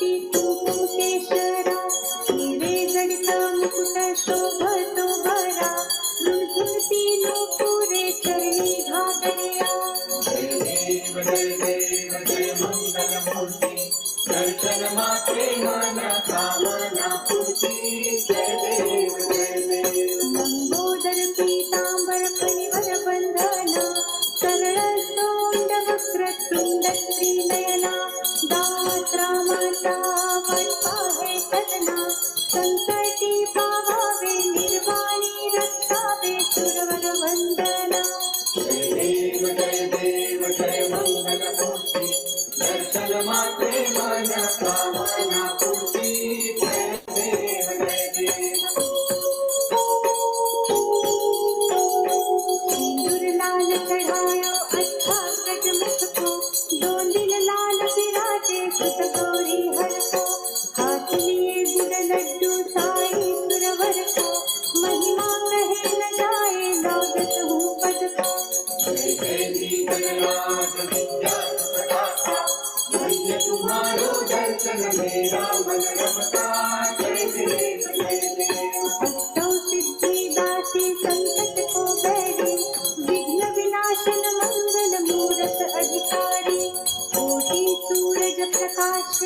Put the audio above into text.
केशरा हिरे जडित मुकुट शोभतो भरा रुंझुनती नूपुरे चरणी घागरिया जय देव जय मंगलमूर्ती दर्शन मात्रे मन कामना पूर्ती जय देव लंबोदर पीतांबर फणिवर बंधना सरळ सोंड वक्रतुंड श्रीनयना दात्रा माता वटपाहे सदना संकटी पावावे निर्वाणी रक्षावे सुरवर वंदना जय देव जय मंगलमूर्ती दर्शन मात्रे मन कामना पूर्ती जय देव सिंदूर लाल चढ़ायो अच्छा गजमुख को दो दिन लाल विराजे सुत गौरी हर को हाथ लिए गुड़ लड्डू साई सुरवर को महिमा कहे न जाए लागत हूँ पद को धन्य तुम्हारो दर्शन मेरा मन रमता जय देव अष्टौ सिद्धि दासी संकट को बैरी विघ्न विनाशन मंगल मूरत अधिकारी कोटि सूरज प्रकाश